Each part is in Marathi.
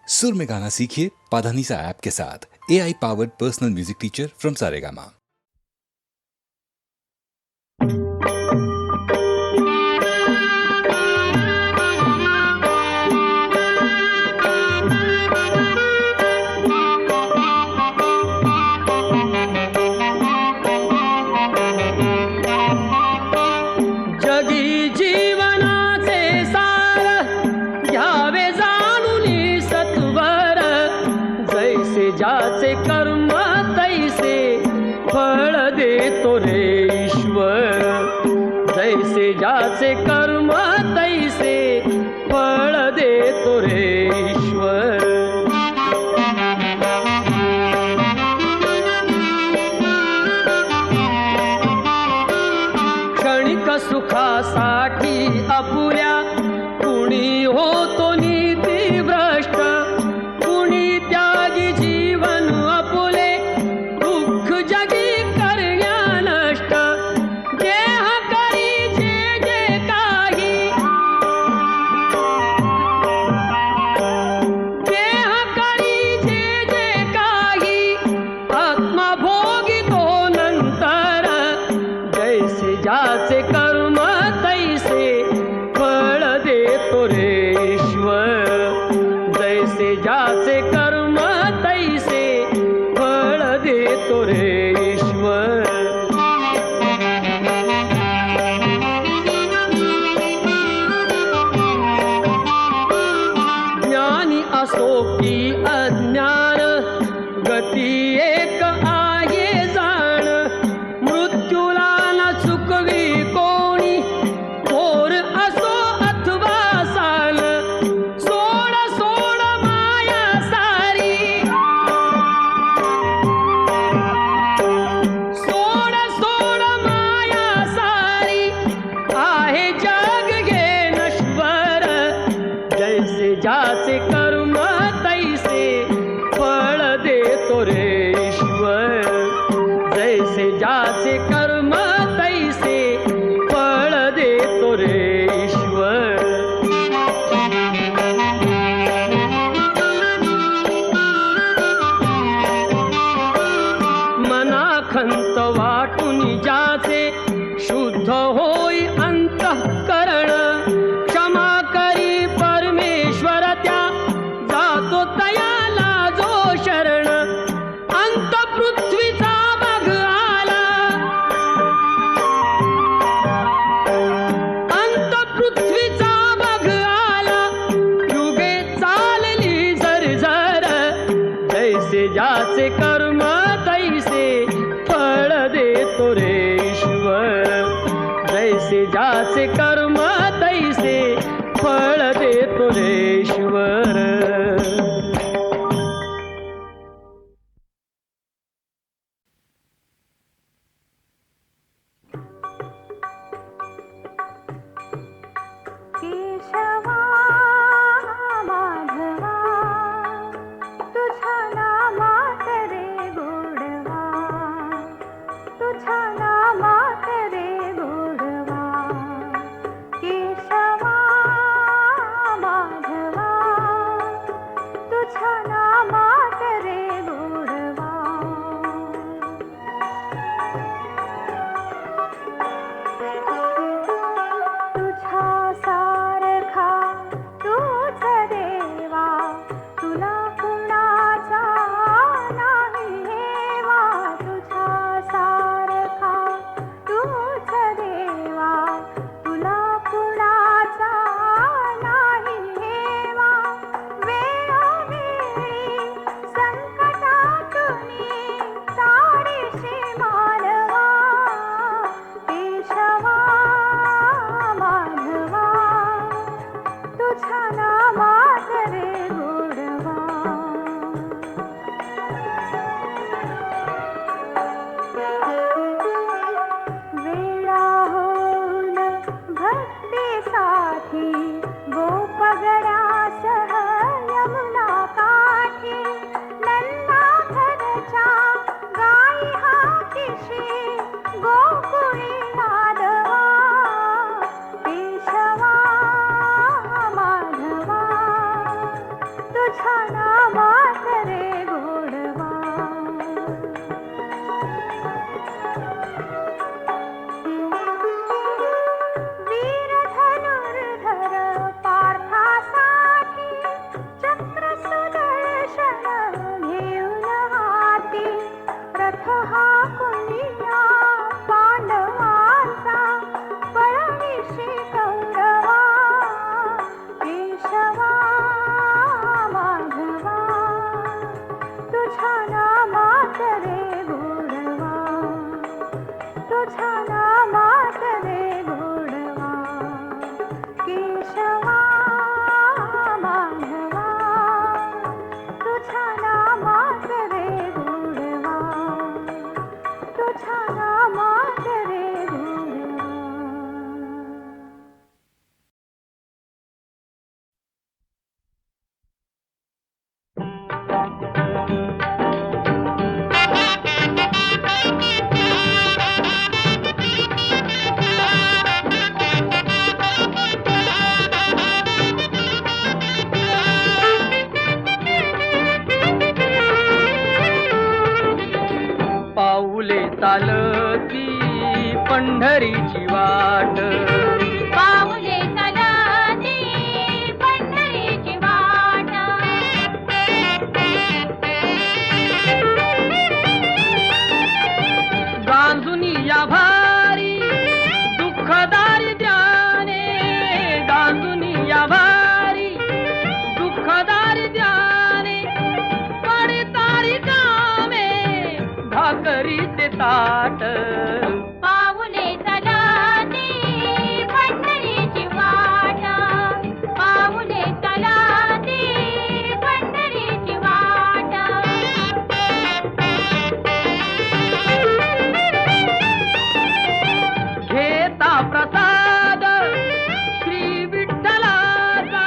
सुर में गाना सीखिए पाधानीसा ऐप के साथ। AI powered personal music teacher from Saregama. जगी जीवनाचे सार घ्यावे जाणूनी सत्वर, जैसे ज्याचे कर्म तैसे फळ देतो रे ईश्वर, जैसे ज्याचे कर्म तैसे फळ देतो रे ईश्वर। क्षणिक सुखासाठी अपुऱ्या कुणी होतो नीती भ्रष्ट, कुणी त्यागी जीवन अपुले दुःख जगी करण्या नष्ट। देह करी जे जे काही, देह करी जे जे काही, आत्मा भोगितो नंतर, जैसे ज्याचे कर्म तैसे फळ देतो रे ईश्वर, जैसे ज्याचे कर्म तैसे फळ देतो रे ईश्वर। ज्ञानी असो की अज्ञान, गती एक आहे जाण, मृत्यूला न चुकवी कोणी, थोर असो अथवा साल। सोड सोड माया सारी, सोड सोड माया सारी, आहे जग घे नश्वर, जैसे ज्याचे कर्म तैसे फळ देतो रे ईश्वर, जैसे ज्याचे कर्म तैसे फळ देतो रे ईश्वर। मनाखंत वाटून ज्याचे शुद्ध होई अंतःकरण, क्षमा करी परमेश्वर त्या जातो तयाला जो शरण। अंत पृथ्वीचा बघ आला, अंत पृथ्वीचा बघ आला, युगे चालली झरझर, जैसे ज्याचे कर्म तैसे फळ देतो रे ईश्वर, जैसे ज्याचे कर्म तैसे फळ देतो रे ईश्वर। केशवा माधवा, तुझ्या नामात रे गोडवा, तुझ्या नामात रे गोडवा। केशवा माधवा, तुझ्या नामात रे गोडवा वीर धनुर्धर पार्थासाठी चक्र सुदर्शन घेऊन हाती रथ हा कुणिया पांडवांचा पळविशी कौरवा केशवा माधवा तुझ्या नामात रे गोडवा तुझ्या नामात रे गोडवा केशवा माधवा तुझ्या नामात रे गोडवा तुझ्या नामात रे गोडवा पाऊले चालती पंढरीची वाट पाऊले चालती पंढरीची वाट गांजुनी या भारी दुःखदारी द्याने गांजुनी या भारी दुःखदारी द्याने पडतारी कामे भाकरीचे ताट पाऊले चालती पंढरीची वाट पाऊले चालती पंढरीची वाट घेता प्रसाद श्री विठ्ठलाचा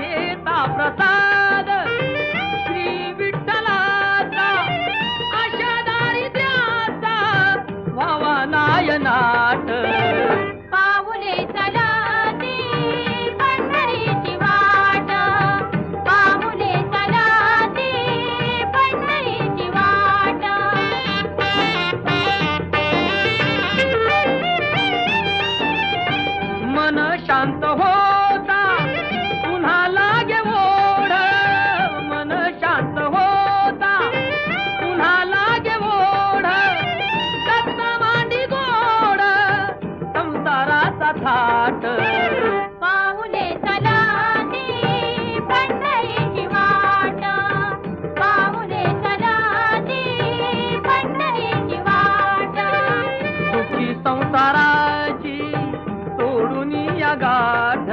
घेता प्रसाद श्री विठ्ठलाचा अशा दारिद्र्याचा व्हावा नायनाट पाऊले चालती पंढरीची वाट पाऊले चालती पंढरीची वाट मन शांत होता पुन्हा लागे ओढ मन शांत होता पुन्हा लागे ओढ दत्त मांडी गोड संसाराचा थाट पाऊले चालती पंढरीची वाट पाऊले चालती पंढरीची वाट सुखी संसाराची सोडून या गाठ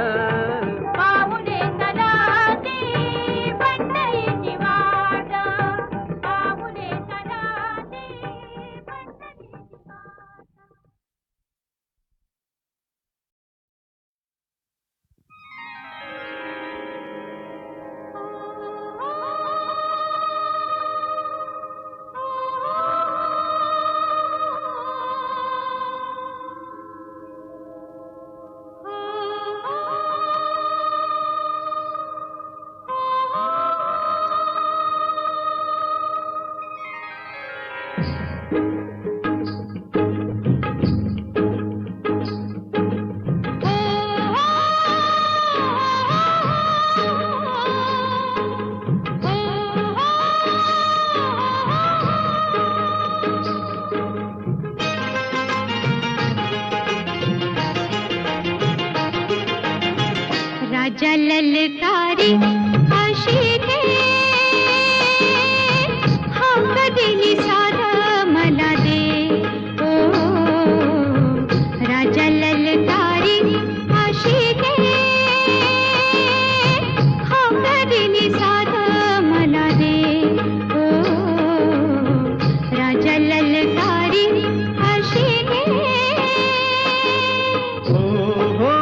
पाऊले चालती पंढरीची वाट पाऊले चालती पंढरीची वाट राजा ललकारी अशी घे हा कधी साध मला दे ओ राजा ललकारी अशी घे हा कधी साध मला दे ओ राजा ललकारी अशी घे हो हो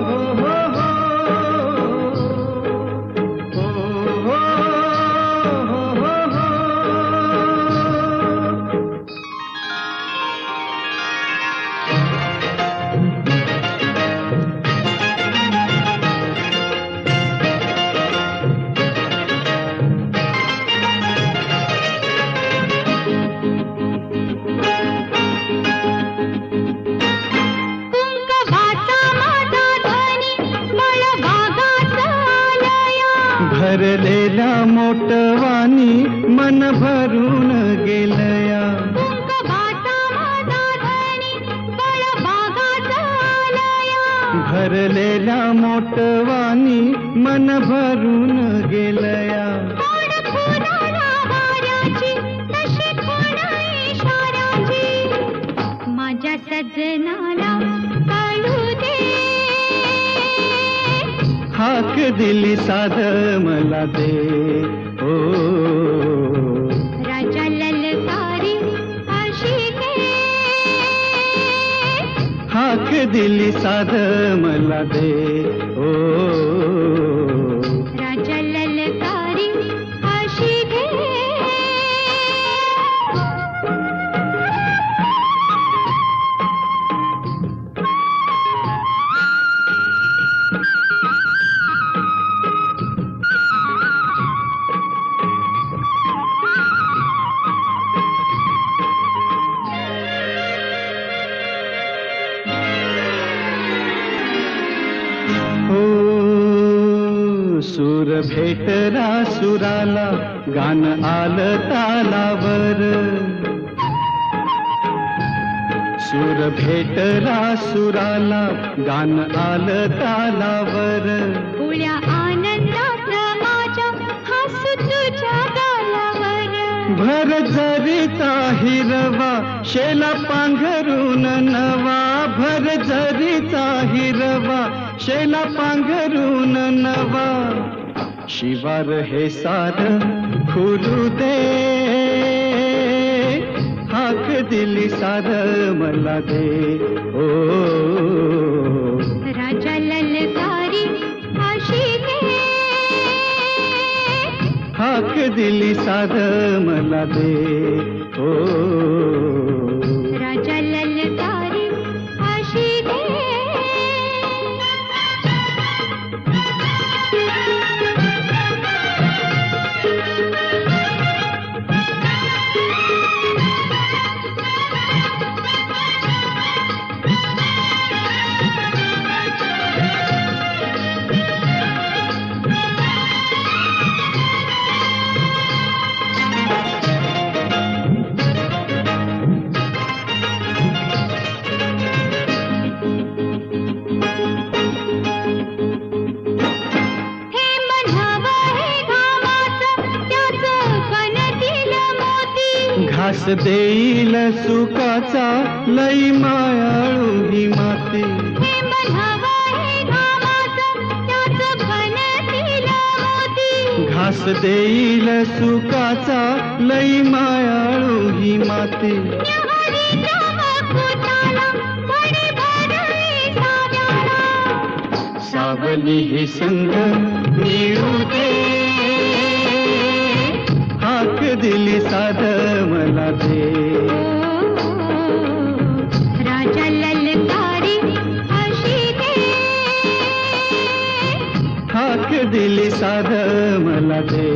हो हो भरलेल्या मोटवानी मन भरून गेलया कुंकवाचा माझा धणी बळबागाचा आलया भरलेल्या मोटवानी मन भरून गेलया कोण फुलाला वाऱ्याची तशी कोण इशाऱ्याची माझ्या सजनाला कळू दे हाक दिली साध मला दे ओ राजा ललकारी अशी दे हाक दिली साध मला दे ओ राजा ललकारी अशी दे हो सूर भेटला सुराला गान आलं तालावर सूर भेटला सुराला गान आलं तालावर उळ्या आनंदात माझ्या हसू तुझ्या गालावर भर जरीचा हिरवा शेला पांघरून नवा भर जरीचा हिरवा शेला पांघरून नवा शिवार हे सार खुलू दे हाक दिली सार मला दे ओ राजा ललकारी अशी दे हाक दिली सार मला दे ओ राजा ललकारी अशी दे हे म्हणावं हे घामाचं त्याचं बनतील मोती घास देईल सुखाचा लई मायाळू ही माती हे म्हणावं हे घामाचं त्याचं बनतील मोती घास देईल सुखाचा लई मायाळू ही माती न्याहारीच्या मकुटाला वडी भरली साव्याला सावली ही संग मिळू दे हाक दिली साध मला दे राजा ललकारी अशी दे हाक दिली साध मला दे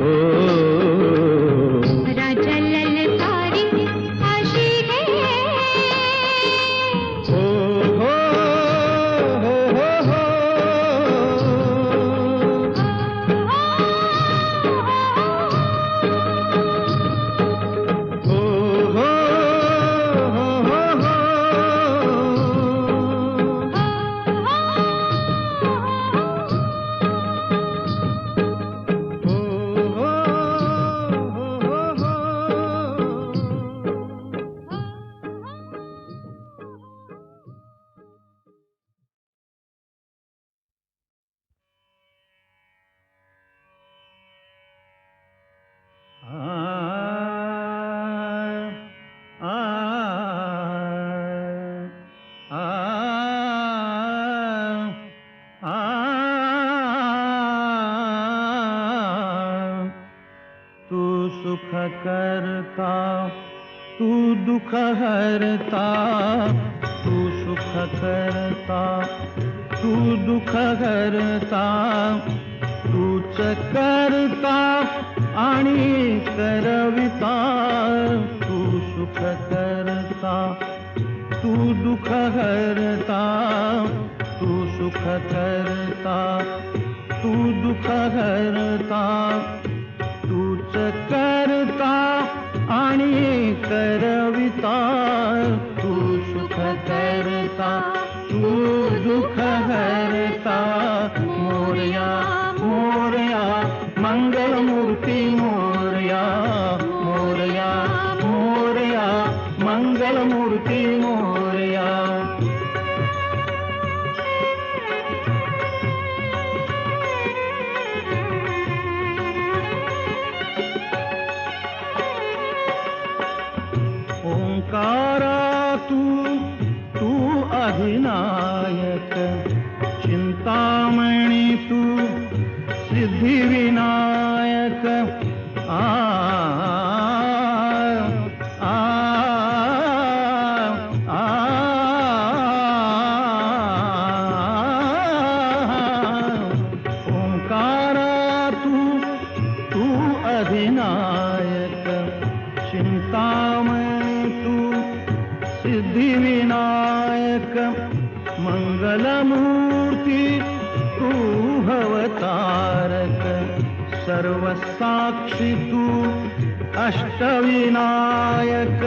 ओ राजा ललकारी अशी दे ओ हो हो हो हो ओ हो हो हो हो तू सुख करता तू दुख हरता तू सुख करता तू दुख हरता तूच करता आणि करविता तू सुख करता तू दुख हरता तू सुख करता तू दुःख हरता, तूच करता आणि करविता, तू सुख करता, तू दुःख हरता. मोरया मोरया मंगलमूर्ती मोरया, मोरया मोरया मंगलमूर्ती मोरया. ओंकारा तू अधिनायक, चिंतामणी तू सिद्धिविनायक. आ आ आ ओंकारा तू अधिनायक, चिंतामणी तू सिद्धिविनायक. मंगलमूर्ती तू भवतारक, सर्वसाक्षी तू अष्टविनायक.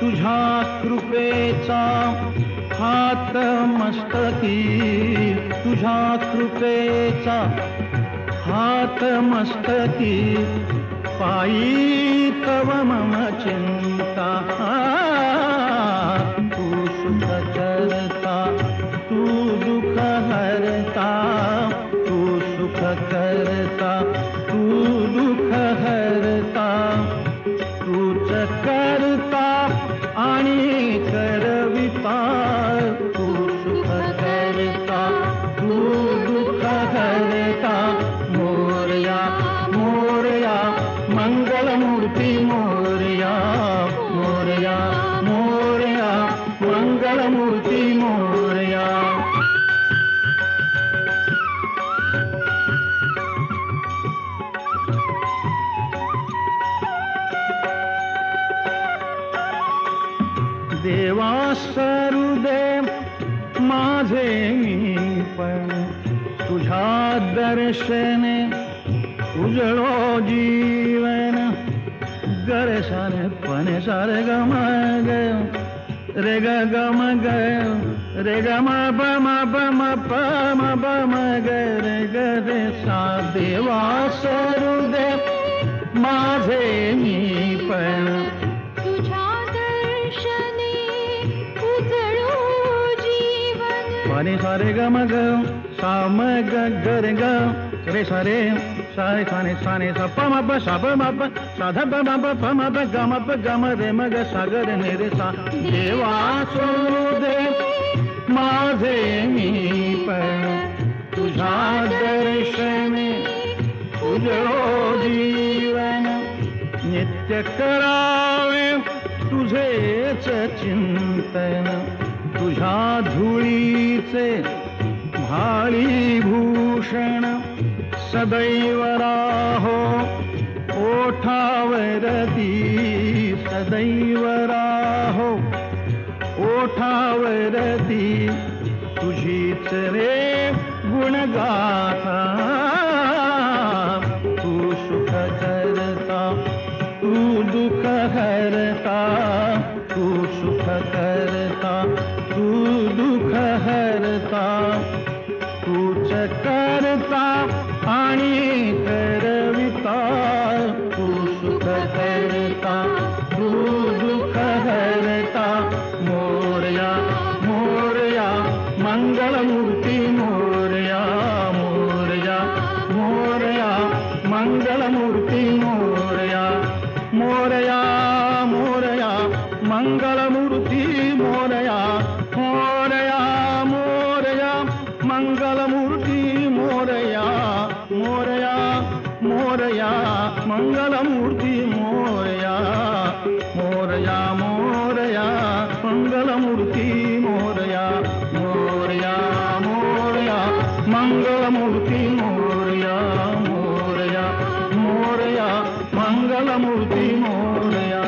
तुझ्या कृपेचा हात मस्तकी, तुझ्या कृपेचा हात मस्तकी. पायी तव मम चिंता, तू सुख करता, तू दुःख हरता, तू सुख करता, तू दुःख हरता. तूच करता आणि करविता, तू सुख करता, तू दुःख हरता. मोरया मोरया मंगलमूर्ती मोरया, मोरया मोरया मंगलमूर्ती मोरया. देवा सरुदेव माझे मी पण, तुझ्या दर्शने उजळो जीवन. गरे सारे पणे सारे ग म ग रे ग ग म ग रे ग म प म प म प म प म ग रे ग रे सा. देवा सरुदेव माझे मी पण, तुझ्या दर्शने उजळो जीवन. पाणी सारे ग म ग सा म ग ग रे ग रे सारे सारे साने साने सा प म प सा प म प सा ध प म प प म प ग म प ग म रे म ग सा ग रे ने रे सा. देवा सरुदेव माझे मी पण, तुझ्या दर्शने उजळो जीवन. नित्य करावे तुझेच चिंतन, तुझ्या धुळीचे भाळी भूषण. सदैव राहो ओठावरती, सदैव राहो ओठावरती. तुझीच रे गुणगाथा, तू सुख करता, तू दुःख हरता, तू सुख करता, तू दुःख हरता. तूच करता आणि करविता, तू सुख करता, तू दुःख हरता. मोरया मोरया मंगलमूर्ती मोरया, मोरया मोरया मंगलमूर्ती मोरया. मोरया मोरया मंगलमूर्ती मोरया, मोरया मोरया मंगलमूर्ती मोरया. मोरया मोरया मंगलमूर्ती मोरया, मोरया मोरया मंगलमूर्ती मोरया. मोरया मोरया मंगलमूर्ती मोरया, मोरया मोरया मंगलमूर्ती मोरया.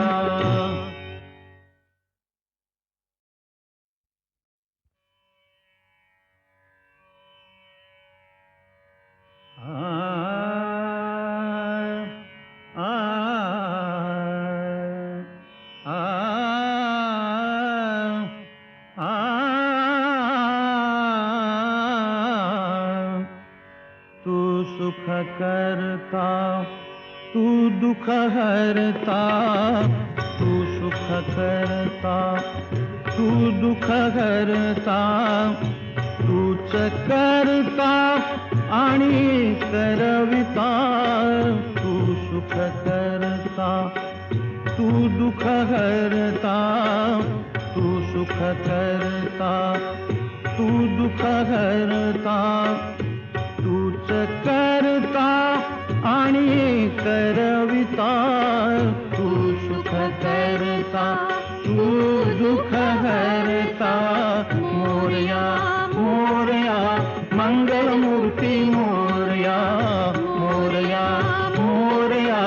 करता, तू दुःख हरता, तू सुख करता, तू दुःख हरता, तूच करता आणि करविता, तू सुख करता, तू दुःख हरता, तू सुख करता, तू दुःख हरता, तूच करता आणि करविता, तू सुख करता, तू दुःख हरता. मोरया मोरया मंगलमूर्ती मोरया, मोरया मोरया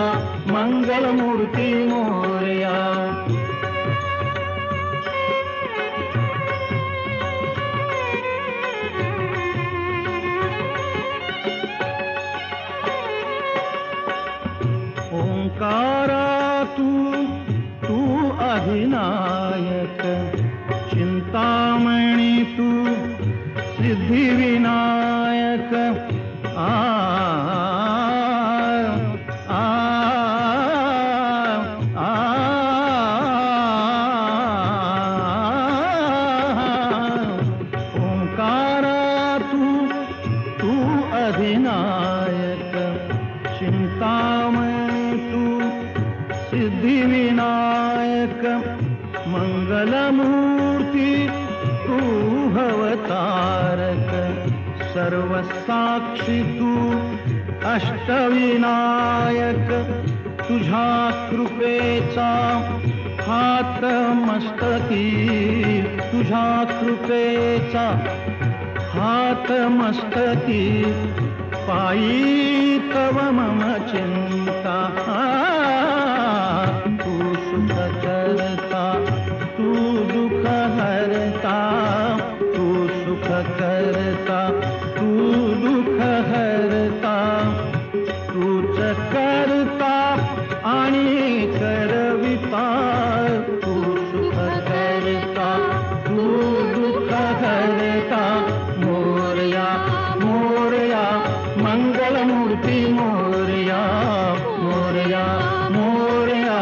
मंगलमूर्ती मोरया. ओंकारा तू अधिनायक, चिंतामणी तू सिद्धिविनायक. आ आ आ ओंकारा तू अधिनायक, चिंतामणी तू सिद्धिविनायक. मंगलमूर्ती तू भवतारक, सर्वसाक्षी तू अष्टविनायक. तुझ्या कृपेचा हात मस्तकी, तुझ्या कृपेचा हात मस्तकी. पायी तव मम चिंता, तू सुख करता, तू दुःख हरता, तू सुख करता, तू दुःख हरता. तूच करता आणि करविता, तू सुख करता, तू दुःख हरता. मोरया मोरया मंगलमूर्ती मोरया, मोरया मोरया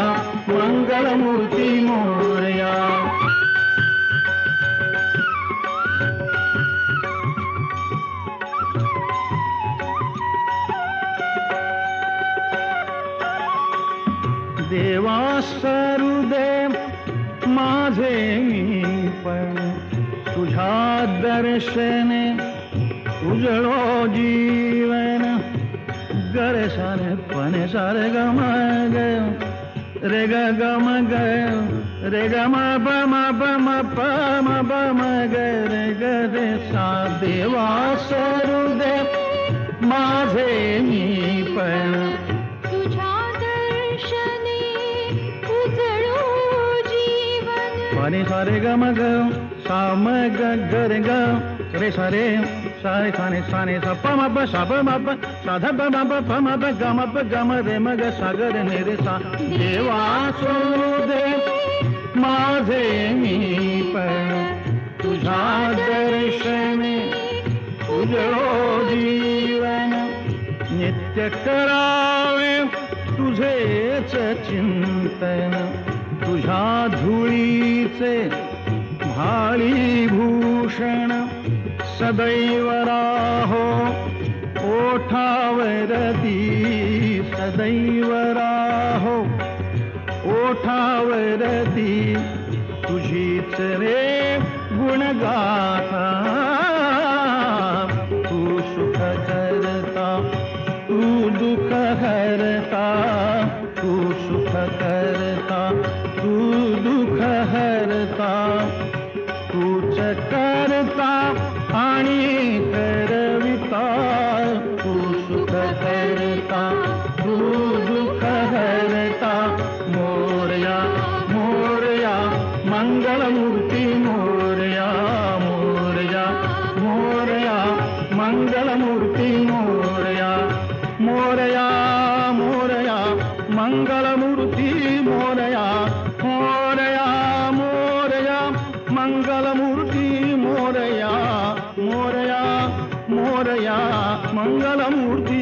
मंगलमूर्ती मोरया. देवा सरुदे माझे मी पण, तुझ्या दर्शने उजळो जीवन. गरे सारे पने सारे गम ग रे ग गम ग रे ग म प म प म प म प म ग रे ग रे सा. देवा सरुदे माझे मी पण, तुझ्या दर्शने उजळो जीवन. पाणी सारे ग म ग सा म ग ग रे ग रे सारे सारे साने साने सा प म प सा प म प सा ध प म प प म प ग म प ग म रे म ग सा ग रे ने रे सा. देवा सरुदे माझे मी पण, तुझ्या दर्शने उजळो जीवन. नित्य करावे तुझेच चिंतन, तुझ्या धुळीचे भाळी भूषण. सदैव राहो ओठावरती, सदैव राहो ओठावरती. तुझीच रे गुणगाथा, तू सुख करता, तू दुःख हरता, तू सुख करता, तू दुःख हरता. तूच करता आणि करविता, तू सुख करता, तू दुःख हरता. मोरया मोरया मंगलमूर्ती मोरया, मोरया मोरया मंगलमूर्ती मोरया. मोरया मोरया मंगलमूर्ती मोरया, मोरया मोरया मंगलमूर्ती मोरया, मोरया मोरया मंगलमूर्ती